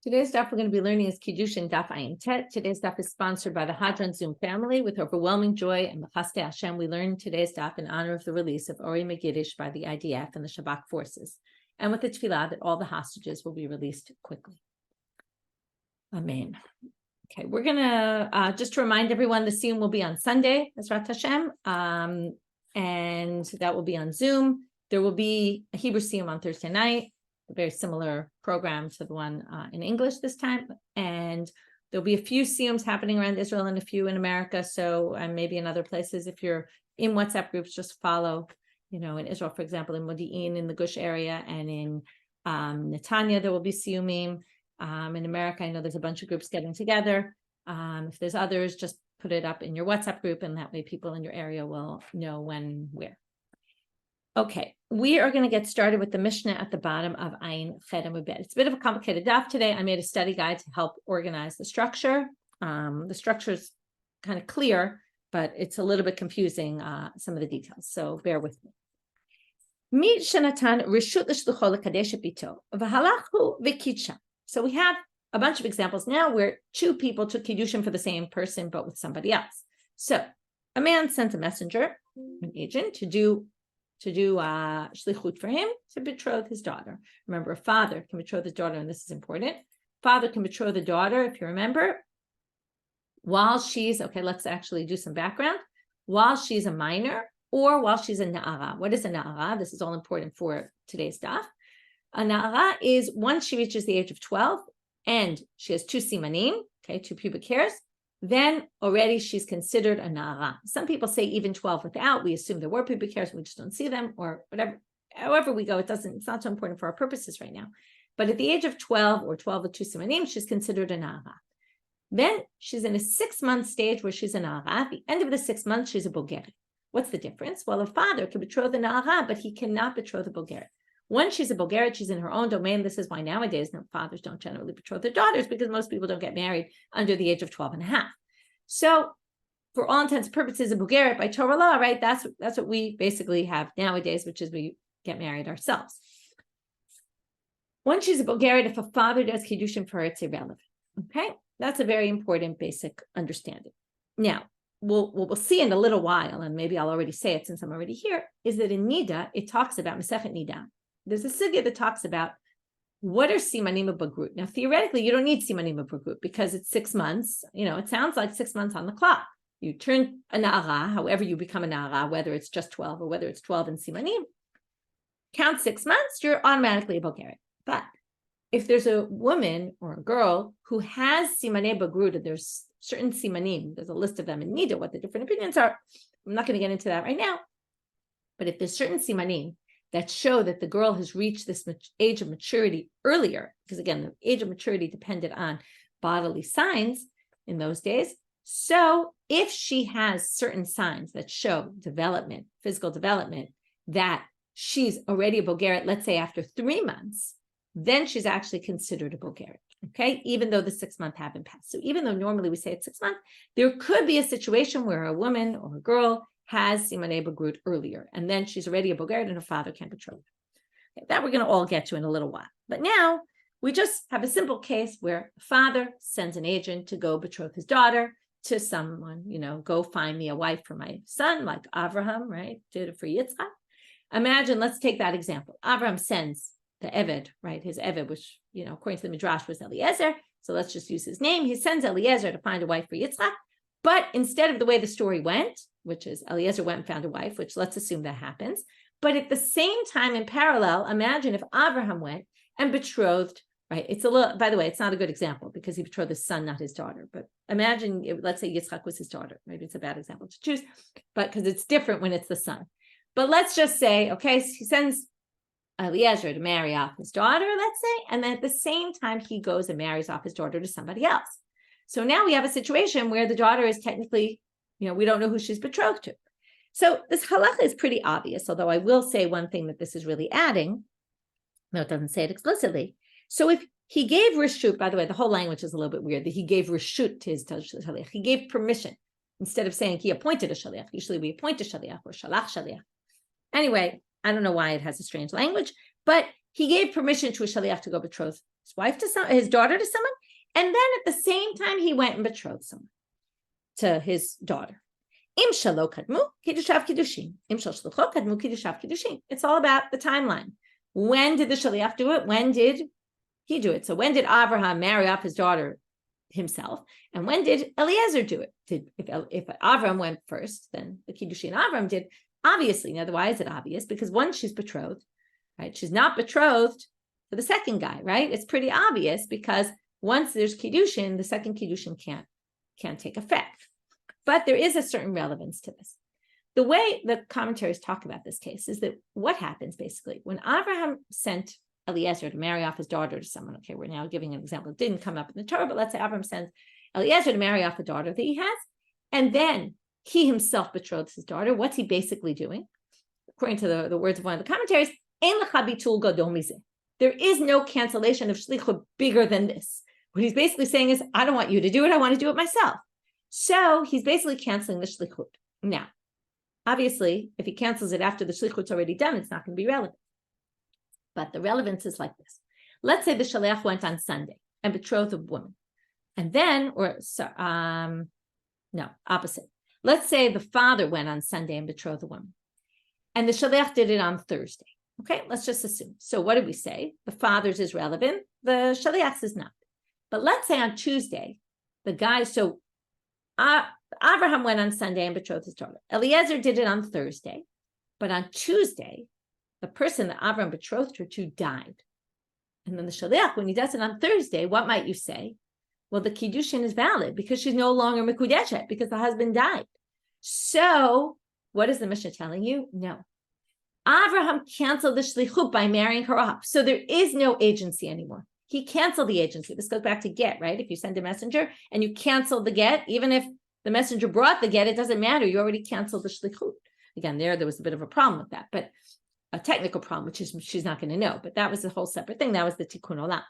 Today's daf we're going to be learning is Kiddushin daf Ayin Tet. Today's daf is sponsored by the Hadran Zoom family with overwhelming joy and Mechaste Hashem. We learned today's daf in honor of the release of Ori Megiddish by the IDF and the Shabak forces, and with the tefillah that all the hostages will be released quickly. Amen. Okay, we're going to just to remind everyone, the Siyum will be on Sunday, Bezrat Hashem, and that will be on Zoom. There will be a Hebrew Siyum on Thursday night, a very similar program to the one in English this time, and there'll be a few Siyums happening around Israel and a few in America, so maybe in other places. If you're in WhatsApp groups, just follow, in Israel, for example, in Modi'in, in the Gush area, and in Netanya, there will be Siyumim. In America, I know there's a bunch of groups getting together. If there's others, just put it up in your WhatsApp group, and that way people in your area will know when, where. Okay, we are going to get started with the Mishnah at the bottom of Ayin Chet Amud Bet. It's a bit of a complicated daf today. I made a study guide to help organize the structure. The structure is kind of clear, but it's a little bit confusing, some of the details, so bear with me. Mi shenatan reshut l'shlucho l'kadesh et bito v'halachu v'kitsha. So we have a bunch of examples now where two people took Kiddushin for the same person, but with somebody else. So a man sent a messenger, an agent, to do shlichut for him, to betroth his daughter. Remember, a father can betroth his daughter, and this is important. Father can betroth the daughter, if you remember, while she's, okay, let's actually do some background, while she's a minor or while she's a na'ara. What is a na'ara? This is all important for today's daf. A na'ara is once she reaches the age of 12 and she has two simanim, okay, two pubic hairs, then already she's considered a na'ara. Some people say even 12 without. We assume there were pubic hairs, we just don't see them, or whatever. However we go, it's not so important for our purposes right now. But at the age of 12 or 12 with two simanim, she's considered a na'ara. Then she's in a 6-month stage where she's a na'ara. At the end of the 6 months, she's a bogeret. What's the difference? Well, a father can betroth a na'ara, but he cannot betroth a bogeret. Once she's a bogeret, she's in her own domain. This is why nowadays fathers don't generally betroth their daughters, because most people don't get married under the age of 12 and a half. So for all intents and purposes, a bogeret by Torah law, right? That's what we basically have nowadays, which is we get married ourselves. Once she's a bogeret, if a father does Kiddushin for her, it's irrelevant. Okay? That's a very important basic understanding. Now, we'll see in a little while, and maybe I'll already say it since I'm already here, is that in Nida, it talks about Masechet Nida. There's a sugya that talks about what are simanim of bagrut. Now, theoretically, you don't need simanim of bagrut because it's 6 months. It sounds like 6 months on the clock. You turn a na'ara, however you become a na'ara, whether it's just 12 or whether it's 12 in simanim, count 6 months, you're automatically a bogeret. But if there's a woman or a girl who has simanei bagrut, and there's certain simanim, there's a list of them in Nida, what the different opinions are. I'm not going to get into that right now. But if there's certain simanim that show that the girl has reached this age of maturity earlier, because again, the age of maturity depended on bodily signs in those days. So if she has certain signs that show development, physical development, that she's already a bogeret, let's say after 3 months, then she's actually considered a bogeret, okay? Even though the 6 month haven't passed. So even though normally we say it's 6 months, there could be a situation where a woman or a girl has simanei bagrut earlier, and then she's already a bogeret and her father can't betroth her. Okay, that we're going to all get to in a little while. But now we just have a simple case where a father sends an agent to go betroth his daughter to someone, go find me a wife for my son, like Abraham, right, did it for Yitzchak. Imagine, let's take that example. Abraham sends the Eved, right, his Eved, which, according to the Midrash was Eliezer, so let's just use his name. He sends Eliezer to find a wife for Yitzchak, but instead of the way the story went, which is Eliezer went and found a wife, which let's assume that happens. But at the same time, in parallel, imagine if Abraham went and betrothed, right? It's a little, by the way, it's not a good example because he betrothed his son, not his daughter. But imagine, let's say Yitzchak was his daughter. Maybe it's a bad example to choose, but because it's different when it's the son. But let's just say, okay, so he sends Eliezer to marry off his daughter, let's say, and then at the same time, he goes and marries off his daughter to somebody else. So now we have a situation where the daughter is technically, we don't know who she's betrothed to. So this halacha is pretty obvious, although I will say one thing that this is really adding. No, it doesn't say it explicitly. So if he gave reshut, by the way, the whole language is a little bit weird, that he gave reshut to his shaliach. He gave permission instead of saying he appointed a shaliach. Usually we appoint a shaliach or shalach shaliach. Anyway, I don't know why it has a strange language, but he gave permission to a shaliach to go betroth his daughter to someone, and then at the same time he went and betrothed someone to his daughter. Im shalo kadmu kiddushav kiddushin. Im shal shlucho kadmu kiddushav kiddushin. It's all about the timeline. When did the shaliach do it? When did he do it? So when did Abraham marry off his daughter himself? And when did Eliezer do it? If Avram went first, then the kiddushin Avram did. Obviously, now why is it obvious? Because once she's betrothed, right? She's not betrothed to the second guy, right? It's pretty obvious because once there's kiddushin, the second kiddushin can't take effect. But there is a certain relevance to this. The way the commentaries talk about this case is that what happens basically when Abraham sent Eliezer to marry off his daughter to someone. Okay, we're now giving an example. It didn't come up in the Torah, but let's say Abraham sends Eliezer to marry off a daughter that he has, and then he himself betroths his daughter. What's he basically doing? According to the words of one of the commentaries, Ein lecha bitul gadol mizeh. There is no cancellation of shlichut bigger than this. What he's basically saying is, I don't want you to do it. I want to do it myself. So he's basically canceling the shlichut. Now, obviously, if he cancels it after the shlichut's already done, it's not going to be relevant. But the relevance is like this. Let's say the shaliach went on Sunday and betrothed a woman. And then, opposite. Let's say the father went on Sunday and betrothed a woman. And the shaliach did it on Thursday. Okay, let's just assume. So what did we say? The father's is relevant. The shaliach's is not. But let's say on Tuesday, the guy, Abraham went on Sunday and betrothed his daughter. Eliezer did it on Thursday. But on Tuesday, the person that Abraham betrothed her to died. And then the shaliach, when he does it on Thursday, what might you say? Well, the kiddushin is valid because she's no longer mikudeshet because the husband died. So what is the Mishnah telling you? No. Abraham canceled the shlichut by marrying her off. So there is no agency anymore. He canceled the agency. This goes back to get, right? If you send a messenger and you cancel the get, even if the messenger brought the get, it doesn't matter. You already canceled the shlichut. Again, there was a bit of a problem with that, but a technical problem, which is she's not going to know. But that was a whole separate thing. That was the tikkun olam.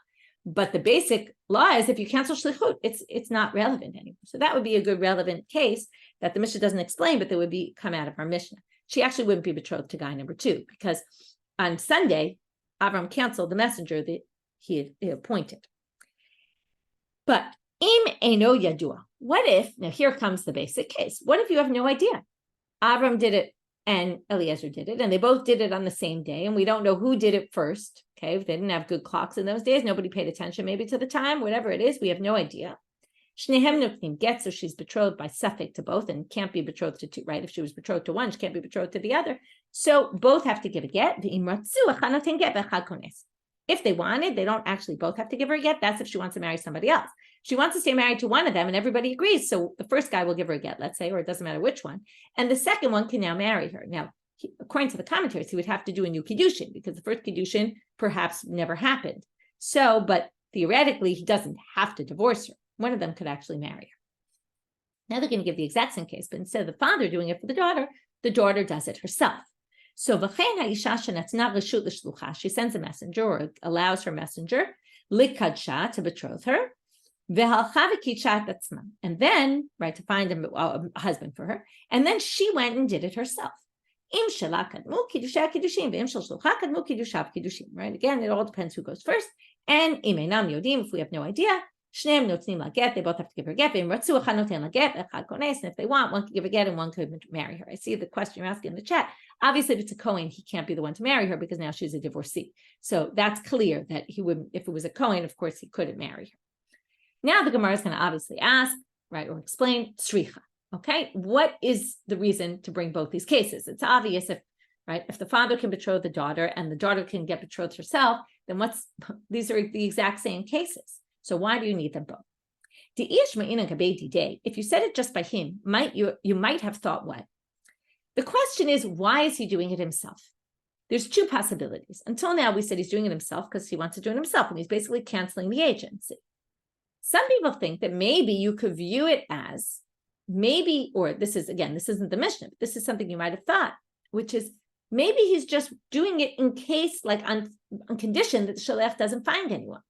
But the basic law is if you cancel shlichut, it's not relevant anymore. So that would be a good relevant case that the Mishnah doesn't explain, but that would come out of our Mishnah. She actually wouldn't be betrothed to guy number 2 because on Sunday, Avram canceled the messenger that he had appointed. But im eino yadua. What if, now here comes the basic case. What if you have no idea? Avram did it and Eliezer did it, and they both did it on the same day, and we don't know who did it first. Okay, if they didn't have good clocks in those days, nobody paid attention maybe to the time, whatever it is, we have no idea. Shnehem notnim get, so she's betrothed by suffix to both and can't be betrothed to 2, right? If she was betrothed to one, she can't be betrothed to the other. So both have to give a get. If they wanted, they don't actually both have to give her a get. That's if she wants to marry somebody else. She wants to stay married to one of them and everybody agrees. So the first guy will give her a get, let's say, or it doesn't matter which one. And the second one can now marry her. Now, according to the commentaries, he would have to do a new Kiddushin because the first Kiddushin perhaps never happened. So, but theoretically, he doesn't have to divorce her. One of them could actually marry her. Now they're going to give the exact same case, but instead of the father doing it for the daughter does it herself. So she sends a messenger or allows her messenger likadsha to betroth her, and then, right, to find a husband for her, and then she went and did it herself. Right, again, it all depends who goes first. And if we have no idea, they both have to give her get. And if they want, one can give a get and one could marry her. I see the question you're asking in the chat. Obviously, if it's a Kohen, he can't be the one to marry her because now she's a divorcee. So that's clear that he wouldn't, if it was a Kohen, of course, he couldn't marry her. Now the Gemara is going to obviously ask, right, or explain, tzricha. Okay, what is the reason to bring both these cases? It's obvious if the father can betroth the daughter and the daughter can get betrothed herself, then these are the exact same cases. So why do you need them both? If you said it just by him, you might have thought what? The question is, why is he doing it himself? There's 2 possibilities. Until now, we said he's doing it himself because he wants to do it himself, and he's basically canceling the agency. Some people think that maybe you could view it as or this isn't the Mishnah, but this is something you might have thought, which is maybe he's just doing it in case, like on condition that the shaliach doesn't find anyone.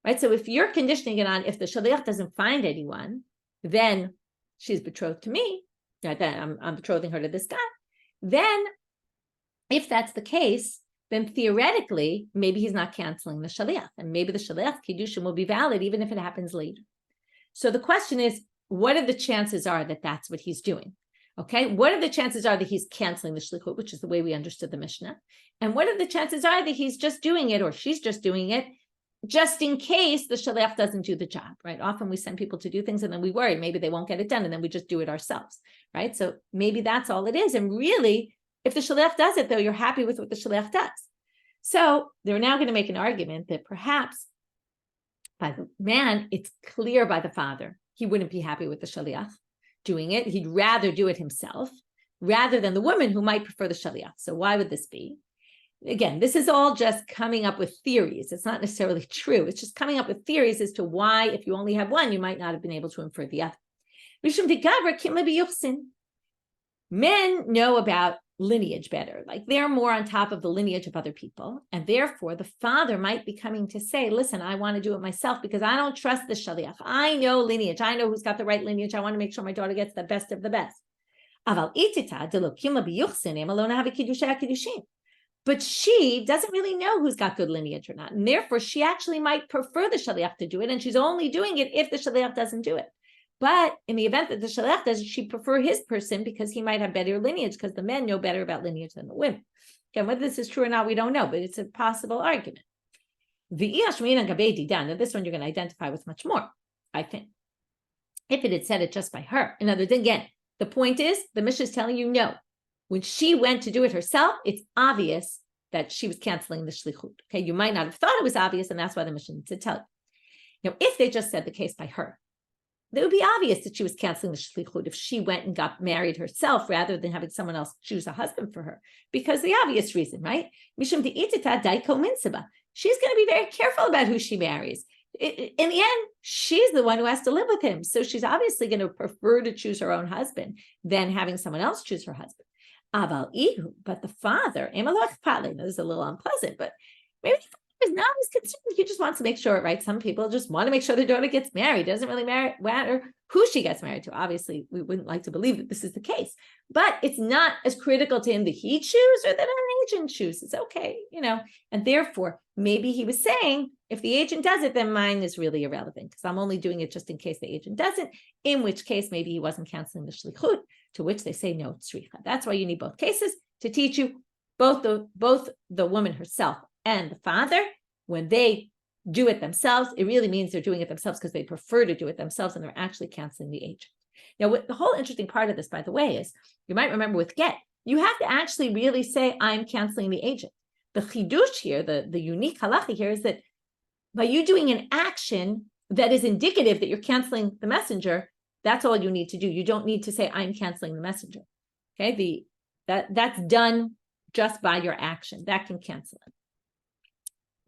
Right, so if you're conditioning it on if the shaliach doesn't find anyone, then she's betrothed to me. Right, then I'm betrothing her to this guy. Then, if that's the case, then theoretically, maybe he's not canceling the shaliach, and maybe the shaliach kiddushin will be valid even if it happens later. So the question is, what are the chances are that that's what he's doing? Okay, what are the chances are that he's canceling the shlichut, which is the way we understood the Mishnah? And what are the chances are that he's just doing it, or she's just doing it, just in case the shaliach doesn't do the job, right? Often we send people to do things and then we worry maybe they won't get it done, and then we just do it ourselves, right? So maybe that's all it is. And really, if the shaliach does it, though, you're happy with what the shaliach does. So they're now going to make an argument that perhaps by the man, it's clear by the father, he wouldn't be happy with the shaliach doing it. He'd rather do it himself rather than the woman who might prefer the shaliach. So why would this be? Again, this is all just coming up with theories. It's not necessarily true. It's just coming up with theories as to why, if you only have one, you might not have been able to infer the other. Men know about lineage better. Like they're more on top of the lineage of other people. And therefore, the father might be coming to say, listen, I want to do it myself because I don't trust the shaliach. I know lineage. I know who's got the right lineage. I want to make sure my daughter gets the best of the best. But she doesn't really know who's got good lineage or not. And therefore, she actually might prefer the shaliach to do it. And she's only doing it if the shaliach doesn't do it. But in the event that the shaliach does, she prefer his person because he might have better lineage, because the men know better about lineage than the women. Again, whether this is true or not, we don't know, but it's a possible argument. Now, this one you're going to identify with much more, I think. If it had said it just by her. In other words, again, the point is, the Mishnah is telling you no. When she went to do it herself, it's obvious that she was canceling the shlichut. Okay, you might not have thought it was obvious, and that's why the Mishnah needs to tell you. Now, if they just said the case by her, it would be obvious that she was canceling the shlichut if she went and got married herself rather than having someone else choose a husband for her. Because the obvious reason, right? She's going to be very careful about who she marries. In the end, she's the one who has to live with him. So she's obviously going to prefer to choose her own husband than having someone else choose her husband. But the father, this is a little unpleasant, but maybe is not as concerned. He just wants to make sure, right? Some people just want to make sure their daughter gets married. It doesn't really matter who she gets married to. Obviously, we wouldn't like to believe that this is the case, but it's not as critical to him that he choose or that an agent chooses. Okay, and therefore, maybe he was saying, if the agent does it, then mine is really irrelevant because I'm only doing it just in case the agent doesn't, in which case maybe he wasn't canceling the shlichut, to which they say no, tzricha. That's why you need both cases to teach you both the woman herself and the father, when they do it themselves, it really means they're doing it themselves because they prefer to do it themselves and they're actually canceling the agent. Now, what the whole interesting part of this, by the way, is you might remember with get, you have to actually really say, I'm canceling the agent. The chidush here, the unique halacha here is that by you doing an action that is indicative that you're canceling the messenger, that's all you need to do. You don't need to say, I'm canceling the messenger. Okay, that's done just by your action. That can cancel it.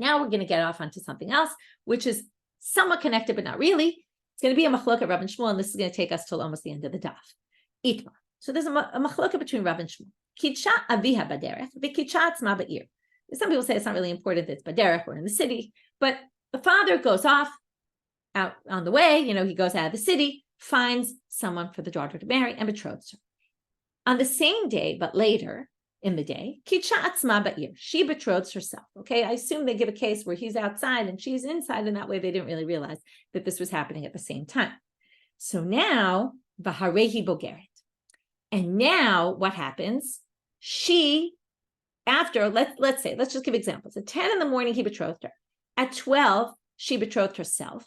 Now we're going to get off onto something else, which is somewhat connected, but not really. It's going to be a machlokah of Rav and Shmuel, and this is going to take us till almost the end of the daf. Itmar. So there's a machlokah between Rav and Shmuel. Kidsha aviha baderech, v'kidsha atzma ba'ir. Some people say it's not really important that it's baderech or in the city, but the father goes off out on the way. He goes out of the city, finds someone for the daughter to marry, and betroths her. On the same day, but later in the day, kidsha atzma ba'ir, she betroths herself. Okay, I assume they give a case where he's outside and she's inside, and that way they didn't really realize that this was happening at the same time. So now, v'harehi bogeret. And now what happens? She, after, let's just give examples. At 10 in the morning, he betrothed her. At 12, she betrothed herself.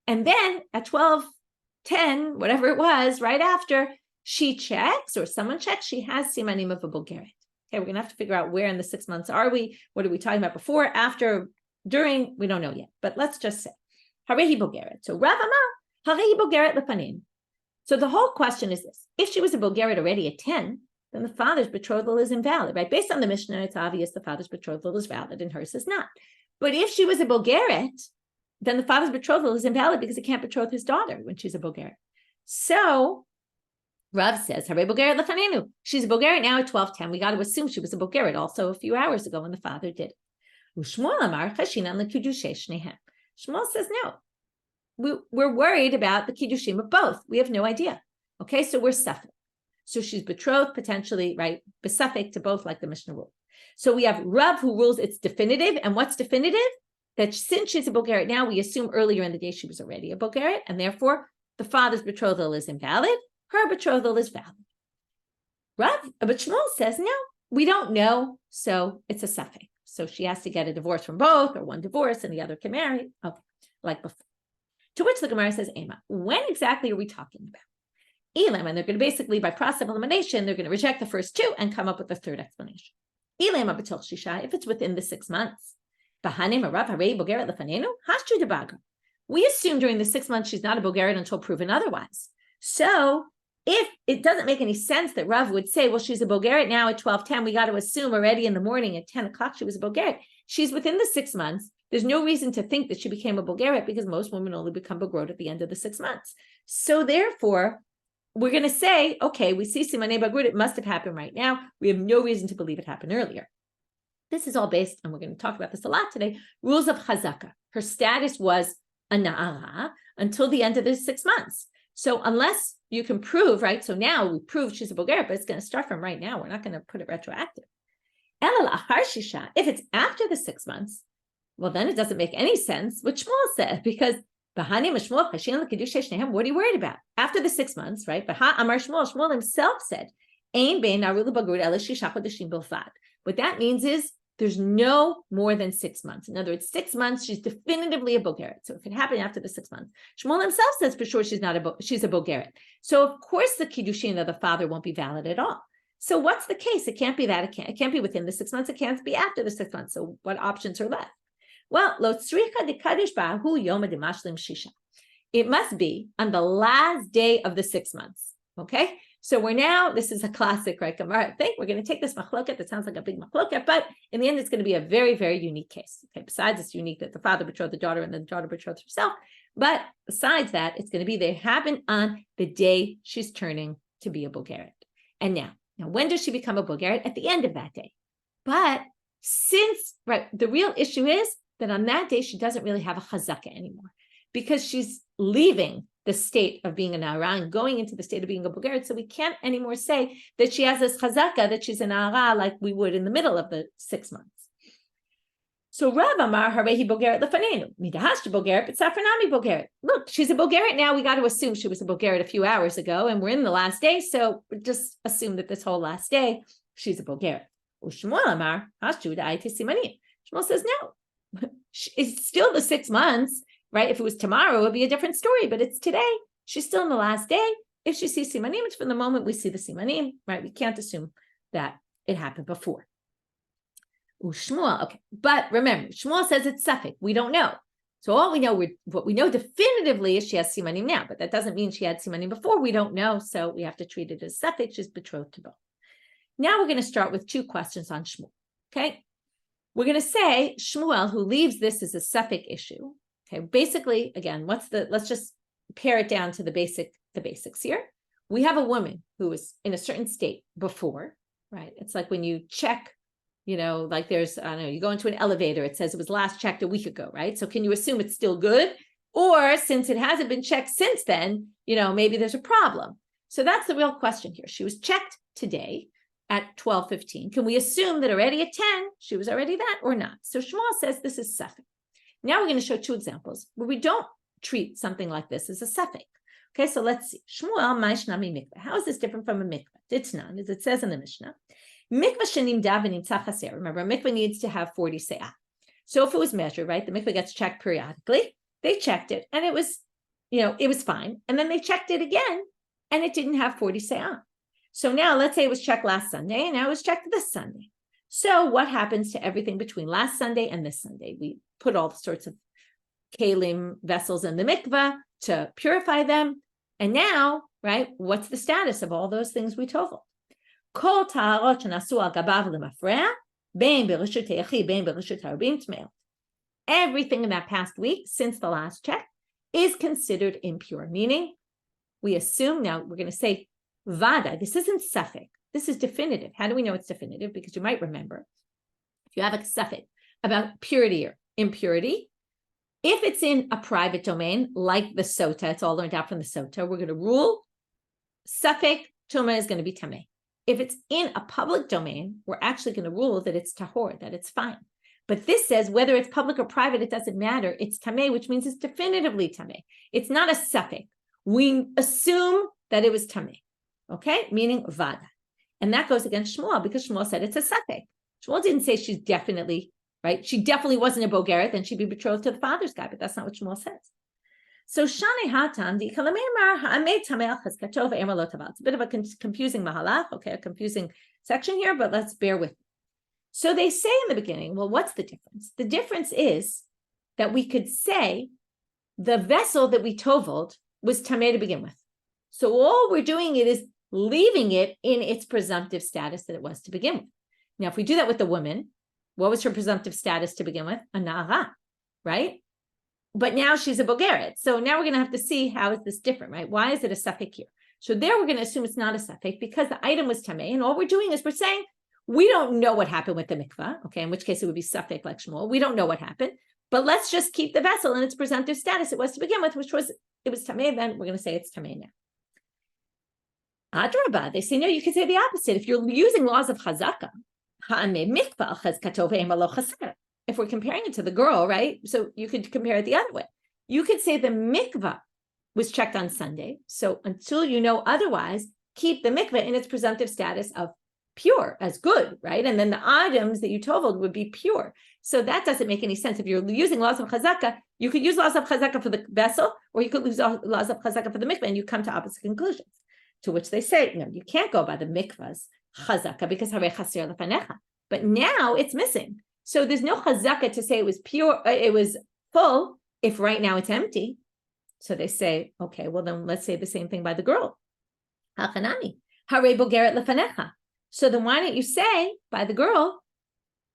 And then at 12:10, whatever it was, right after, she checks, or someone checks, she has simanim of a bogeret. Okay, we're going to have to figure out where in the 6 months are we? What are we talking about before, after, during? We don't know yet. But let's just say, harehi bogeret. So Rav Amar, harehi bogeret lepanim. So the whole question is this. If she was a bogeret already at 10, then the father's betrothal is invalid, right? Based on the Mishnah, it's obvious the father's betrothal is valid and hers is not. But if she was a bogeret, then the father's betrothal is invalid because he can't betroth his daughter when she's a bogeret. So Rav says, Hare bogeret lefanenu. She's a bogeret now at 12:10. We got to assume she was a bogeret also a few hours ago when the father did it. Shmuel amar chashinan lekiddushei shnehem. Shmuel says no. We're worried about the kiddushim of both. We have no idea. Okay, so we're suffering. So she's betrothed potentially, right? Besafek to both, like the Mishnah rule. So we have Rav who rules it's definitive. And what's definitive? That since she's a Bogeret now, we assume earlier in the day she was already a Bogeret, and therefore the father's betrothal is invalid. Her betrothal is valid. But Shmuel says, no, we don't know. So it's a suffix. So she has to get a divorce from both, or one divorce and the other can marry. Okay, like before. To which the Gemara says, Ema, when exactly are we talking about? Elam, and they're going to basically, by process of elimination, they're going to reject the first two and come up with a third explanation. Elam betel shisha, if it's within the 6 months. We assume during the 6 months she's not a Bogeret until proven otherwise. So if it doesn't make any sense that Rav would say, well, she's a Bogeret now at 12:10, we got to assume already in the morning at 10 o'clock she was a Bogeret. She's within the 6 months. There's no reason to think that she became a Bogeret because most women only become Begrot at the end of the 6 months. So therefore, we're going to say, okay, we see Simanei Begrut, it must have happened right now. We have no reason to believe it happened earlier. This is all based, and we're going to talk about this a lot today, rules of chazaka. Her status was a na'ara until the end of the 6 months. So unless you can prove, right? So now we proved she's a Bogeret, but it's going to start from right now. We're not going to put it retroactive. If it's after the 6 months, well, then it doesn't make any sense what Shmuel said, because what are you worried about? After the 6 months, right? Shmuel himself said, what that means is there's no more than 6 months. In other words, 6 months, she's definitively a Bogeret. So if it happened after the 6 months, Shmuel himself says for sure she's a Bogeret. So of course the Kiddushin of the father won't be valid at all. So what's the case? It can't be that. It can't be within the 6 months. It can't be after the 6 months. So what options are left? Well, it must be on the last day of the 6 months. Okay. So we're now, this is a classic, right? Gemara. I think we're going to take this machloket that sounds like a big machloket, but in the end, it's going to be a very, very unique case. Okay. Besides, it's unique that the father betrothed the daughter and then the daughter betrothed herself. But besides that, it's going to be they happen on the day she's turning to be a Bogeret. And now when does she become a Bogeret? At the end of that day. But since, right, the real issue is that on that day, she doesn't really have a chazaka anymore because she's leaving the state of being an Na'ara and going into the state of being a Bogeret. So we can't anymore say that she has this chazaka, that she's an Na'ara like we would in the middle of the 6 months. So Rav Amar, Harehi Bogeret lefanenu, midahashta Bogeret, but Safranami Bogeret. Look, she's a Bogeret now. We got to assume she was a Bogeret a few hours ago, and we're in the last day. So just assume that this whole last day, she's a Bogeret. Shmuel Amar, Hashtu da'aiti simanim. Shmuel says, no, it's still the 6 months, right? If it was tomorrow, it would be a different story, but it's today. She's still in the last day. If she sees simanim, it's from the moment we see the simanim, right? We can't assume that it happened before. Shmuel, okay. But remember, Shmuel says it's suffix. We don't know. So all we know, what we know definitively is she has simanim now, but that doesn't mean she had simanim before. We don't know. So we have to treat it as suffix. She's betrothed to both. Now we're going to start with 2 questions on Shmuel. Okay. We're going to say Shmuel, who leaves this as a suffix issue. Okay. Basically, again, let's just pare it down to the basics here. We have a woman who was in a certain state before, right? It's like when you check, like there's, I don't know, you go into an elevator, it says it was last checked a week ago, right? So can you assume it's still good? Or since it hasn't been checked since then, maybe there's a problem. So that's the real question here. She was checked today at 12:15. Can we assume that already at 10, she was already that or not? So Shmuel says this is suffix. Now we're going to show 2 examples where we don't treat something like this as a suffix. Okay, so let's see. Shmuel, ma'ishnami mikveh. How is this different from a mikveh? It's not, as it says in the Mishnah. Mikveh shenim davenim tzach. Remember, a mikveh needs to have 40 se'ah. So if it was measured, right, the mikveh gets checked periodically. They checked it, and it was, it was fine. And then they checked it again, and it didn't have 40 se'ah. So now let's say it was checked last Sunday, and now it was checked this Sunday. So what happens to everything between last Sunday and this Sunday? We put all sorts of kalim vessels in the mikveh to purify them. And now, right, what's the status of all those things we told? Everything in that past week since the last check is considered impure, meaning we assume, now we're going to say vada, this isn't suffix, this is definitive. How do we know it's definitive? Because you might remember, if you have a suffix about purity or impurity, if it's in a private domain, like the sota, it's all learned out from the sota, we're going to rule suffix, tuma is going to be tameh. if it's in a public domain, we're actually going to rule that it's tahor, that it's fine. But this says whether it's public or private, it doesn't matter. It's tameh, which means it's definitively tameh. It's not a safek. We assume that it was tameh, okay? Meaning vada. And that goes against Shmuel because Shmuel said it's a safek. Shmuel didn't say she's definitely, right? She definitely wasn't a bogeret, then she'd be betrothed to the father's guy, but that's not what Shmuel says. So Shani Hatan, it's a bit of a confusing mahalach, okay, a confusing section here, but let's bear with it. So they say in the beginning, well, what's the difference? The difference is that we could say the vessel that we toveled was tameh to begin with. So all we're doing it is leaving it in its presumptive status that it was to begin with. Now, if we do that with the woman, what was her presumptive status to begin with? A na'ara, right? But now she's a bogeret. So now we're going to have to see how is this different, right? Why is it a safek here? So there we're going to assume it's not a safek because the item was tameh, and all we're doing is we're saying, we don't know what happened with the mikveh, okay, in which case it would be safek like Shmuel. We don't know what happened, but let's just keep the vessel in its presumptive status it was to begin with, which was, it was tameh then, we're going to say it's tameh now. Adrabah, they say, no, you can say the opposite. If you're using laws of chazaka, if we're comparing it to the girl, right, so you could compare it the other way. You could say the mikveh was checked on Sunday, so until you know otherwise, keep the mikveh in its presumptive status of pure, as good, right? And then the items that you toveled would be pure. So that doesn't make any sense. If you're using laws of chazaka, you could use laws of chazaka for the vessel, or you could use laws of chazaka for the mikveh, and you come to opposite conclusions. To which they say, no, you can't go by the mikvah's chazaka because harei chaser lefanecha. But now it's missing. So there's no chazaka to say it was pure, it was full, if right now it's empty. So they say, okay, well then let's say the same thing by the girl. Hachanami, harei bogeret lefanecha. So then why don't you say by the girl,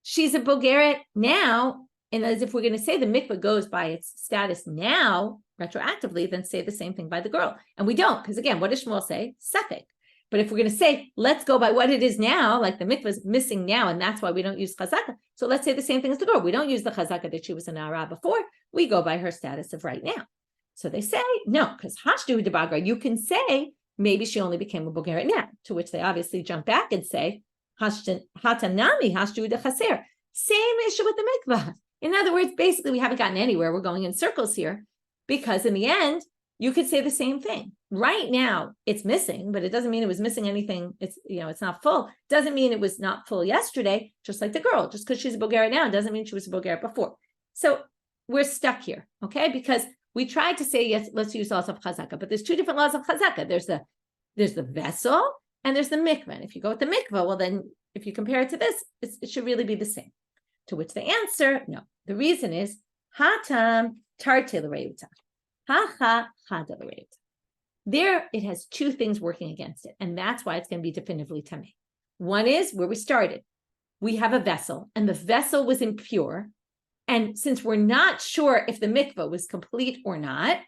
she's a bogeret now, and as if we're going to say the mikveh goes by its status now, retroactively, then say the same thing by the girl. And we don't, because again, what does Shmuel say? Safek. But if we're going to say, let's go by what it is now, like the mikveh is missing now, and that's why we don't use chazaka. So let's say the same thing as the girl. We don't use the chazaka that she was an Arab before. We go by her status of right now. So they say, no, because hashdu debagra, you can say, maybe she only became a bogeret now, to which they obviously jump back and say, hatanami hashdu de chaser. Same issue with the mikveh. In other words, basically, we haven't gotten anywhere. We're going in circles here because in the end, you could say the same thing. Right now, it's missing, but it doesn't mean it was missing anything. It's, it's not full. Doesn't mean it was not full yesterday, just like the girl. Just because she's a bogeret now doesn't mean she was a bogeret before. So we're stuck here, okay? Because we tried to say, yes, let's use laws of chazaka, but there's two different laws of chazaka. There's the vessel and there's the mikveh. And if you go with the mikveh, well, then if you compare it to this, it should really be the same. To which they answer, no. The reason is, hatam tarte l'reuta. Ha-ha, chada l'reuta. There, it has two things working against it, and that's why it's going to be definitively tameh. One is where we started. We have a vessel, and the vessel was impure, and since we're not sure if the mikveh was complete or not,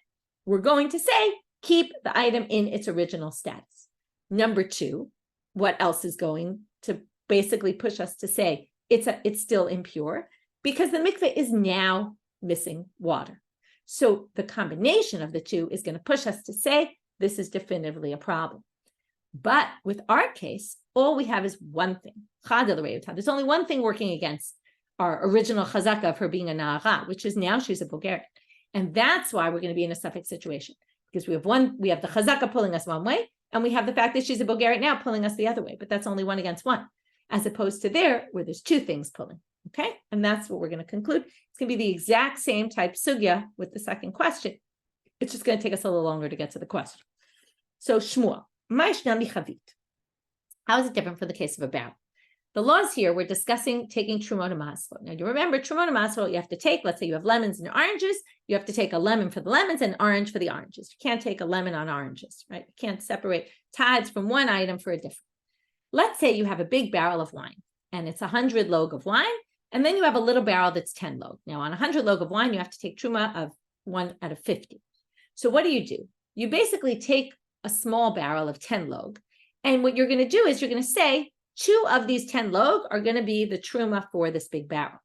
we're going to say, keep the item in its original status. Number two, what else is going to basically push us to say it's still impure? Because the mikveh is now missing water. So the combination of the two is going to push us to say this is definitively a problem. But with our case, all we have is one thing. There's only one thing working against our original chazaka of her being a na'ara, which is now she's a bogeret. And that's why we're going to be in a safek situation. Because we have the chazaka pulling us one way, and we have the fact that she's a bogeret now pulling us the other way. But that's only one against one, as opposed to there, where there's two things pulling. Okay, and that's what we're going to conclude. It's going to be the exact same type sugya with the second question. It's just going to take us a little longer to get to the question. So Shmuel, how is it different from the case of a barrel? The laws here, we're discussing taking trumot and maasrot. Now, you remember trumot and maasrot, you have to take, let's say you have lemons and oranges, you have to take a lemon for the lemons and an orange for the oranges. You can't take a lemon on oranges, right? You can't separate tithes from one item for a different. Let's say you have a big barrel of wine, and it's 100 log of wine, and then you have a little barrel that's 10 log. Now, on 100 log of wine, you have to take truma of 1 out of 50. So what do? You basically take a small barrel of 10 log, and what you're going to do is you're going to say, 2 of these 10 log are going to be the truma for this big barrel.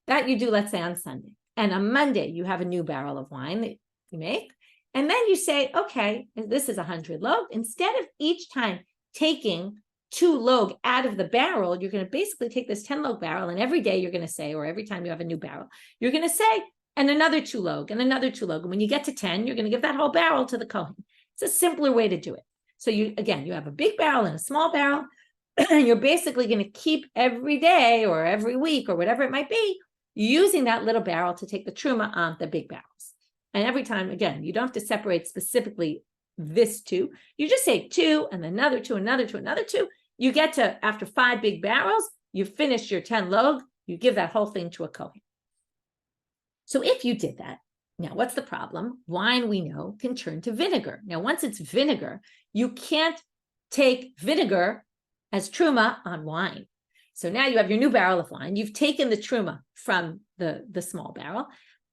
That you do, let's say, on Sunday. And on Monday, you have a new barrel of wine that you make. And then you say, okay, this is 100 log. Instead of each time taking 2 log out of the barrel, you're going to basically take this 10 log barrel, and every day you're going to say, or every time you have a new barrel, you're going to say, and another 2 log, and another 2 log. And when you get to 10, you're going to give that whole barrel to the Kohen. It's a simpler way to do it. So you have a big barrel and a small barrel, and you're basically going to keep every day or every week or whatever it might be, using that little barrel to take the truma on the big barrels. And every time, again, you don't have to separate specifically this 2. You just say 2 and another 2, another 2, another 2. You get to, after 5 big barrels, you finish your 10 log, you give that whole thing to a Kohen. So if you did that, now what's the problem? Wine, we know, can turn to vinegar. Now, once it's vinegar, you can't take vinegar as truma on wine. So now you have your new barrel of wine. You've taken the truma from the small barrel,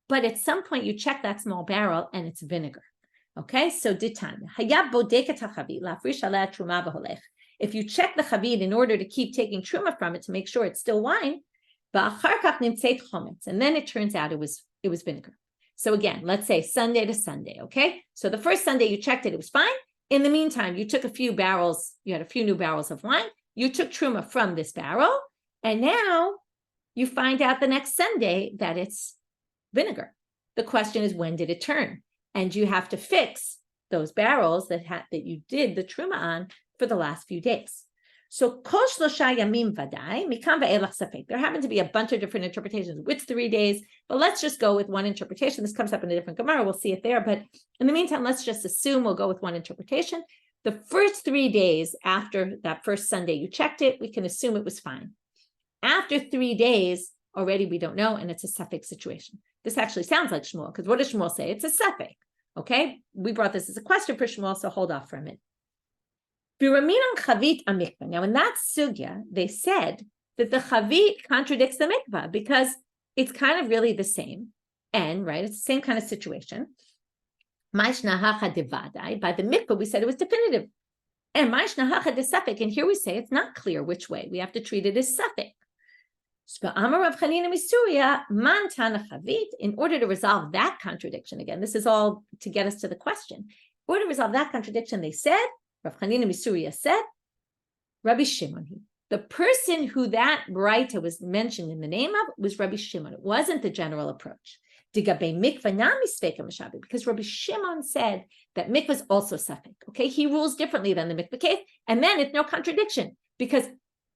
but at some point you check that small barrel and it's vinegar. Okay, so ditan. If you check the chavit in order to keep taking truma from it to make sure it's still wine, and then it turns out it was vinegar. So again, let's say Sunday to Sunday, okay? So the first Sunday you checked it, it was fine. In the meantime, you took a few barrels, you had a few new barrels of wine, you took truma from this barrel, and now you find out the next Sunday that it's vinegar. The question is, when did it turn? And you have to fix those barrels that you did the truma on for the last few days. So kol shlosha yamim vadai mikam ve'elach safek. There happen to be a bunch of different interpretations with 3 days, but let's just go with one interpretation. This comes up in a different Gemara. We'll see it there. But in the meantime, let's just assume we'll go with one interpretation. The first 3 days after that first Sunday you checked it, we can assume it was fine. After 3 days, already we don't know, and it's a safek situation. This actually sounds like Shmuel, because what does Shmuel say? It's a safek. Okay, we brought this as a question for Shmuel, so hold off for a minute. Now, in that sugya, they said that the chavit contradicts the mikveh because it's kind of really the same, and right, it's the same kind of situation. By the mikveh, we said it was definitive, and and here we say it's not clear which way. We have to treat it as safek. In order to resolve that contradiction, again, this is all to get us to the question. In order to resolve that contradiction, they said, Rav Chanina Misuria said, Rabbi Shimon. The person who that braita was mentioned in the name of was Rabbi Shimon. It wasn't the general approach. Because Rabbi Shimon said that mikveh is also safek. Okay, he rules differently than the mikveh case, and then it's no contradiction because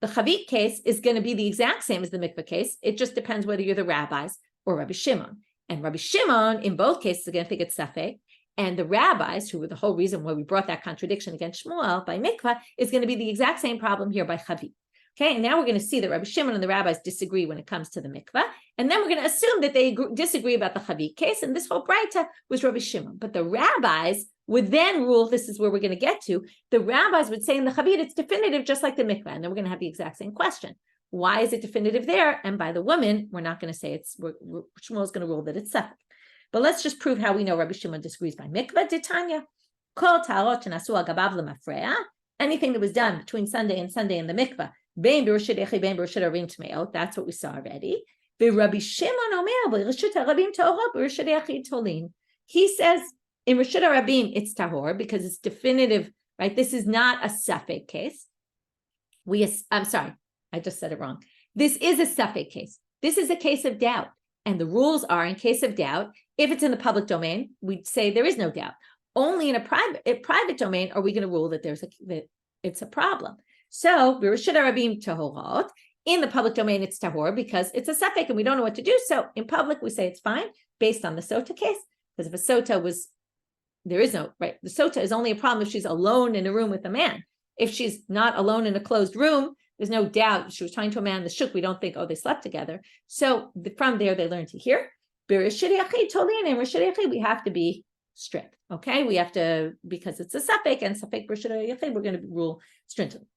the chavit case is going to be the exact same as the mikveh case. It just depends whether you're the rabbis or Rabbi Shimon. And Rabbi Shimon, in both cases, are going to think it's safek. And the rabbis, who were the whole reason why we brought that contradiction against Shmuel by mikveh, is going to be the exact same problem here by chavit. Okay, and now we're going to see that Rabbi Shimon and the rabbis disagree when it comes to the mikveh, and then we're going to assume that they disagree about the chavit case, and this whole braita was Rabbi Shimon. But the rabbis would then rule, this is where we're going to get to, the rabbis would say in the chavit, it's definitive just like the mikveh, and then we're going to have the exact same question. Why is it definitive there? And by the woman, we're not going to say Shmuel is going to rule that it's safek. But let's just prove how we know Rabbi Shimon disagrees by mikveh. Ditanya, kol ta'arot shenasu al gabav lemafreya, anything that was done between Sunday and the mikveh, bein b'reshut echi, bein b'reshut arabim tmeot, that's what we saw already. Rabbi Shimon omer b'reshut arabim tahor, b'reshut echi tolin. He says in reshut arabim it's tahor because it's definitive, right? This is not a safek case. I'm sorry, I just said it wrong. This is a safek case. This is a case of doubt. And the rules are, in case of doubt, if it's in the public domain, we'd say there is no doubt. Only in a private domain are we going to rule that that it's a problem. So, b'reshut arabim tahorot, in the public domain, it's tahor because it's a safek and we don't know what to do. So, in public, we say it's fine based on the sota case. Because if a sota there is no, right? The sota is only a problem if she's alone in a room with a man. If she's not alone in a closed room, there's no doubt she was talking to a man in the shuk. We don't think, oh, they slept together. So from there, they learn to hear. We have to be strict. Okay, we have to, because it's a safek and safek we're going to rule stringently.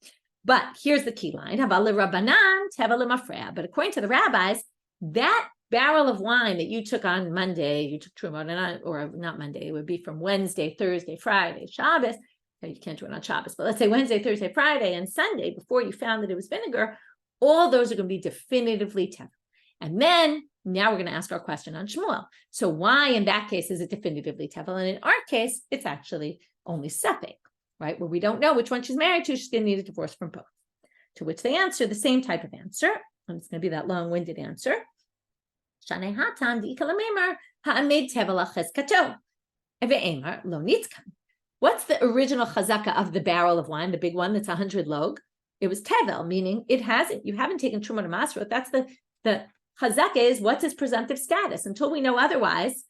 But here's the key line: but according to the rabbis, that barrel of wine that you took on Monday, you took trumot, or not Monday, it would be from Wednesday, Thursday, Friday, Shabbos. You can't do it on Shabbos, but let's say Wednesday, Thursday, Friday, and Sunday, before you found that it was vinegar, all those are going to be definitively tevel. And then now we're going to ask our question on Shmuel. So why in that case is it definitively tevel? And in our case, it's actually only safek, right? Where we don't know which one she's married to, she's going to need a divorce from both. To which they answer the same type of answer. And it's going to be that long-winded answer. Shanei hatam di'ikalamemer ha'amid tevel achezkato. Ve'emar lo nitzkan. What's the original chazaka of the barrel of wine, the big one that's 100 log? It was tevel, meaning it hasn't. You haven't taken trumot or maasrot. That's the chazaka is what's his presumptive status. Until we know otherwise,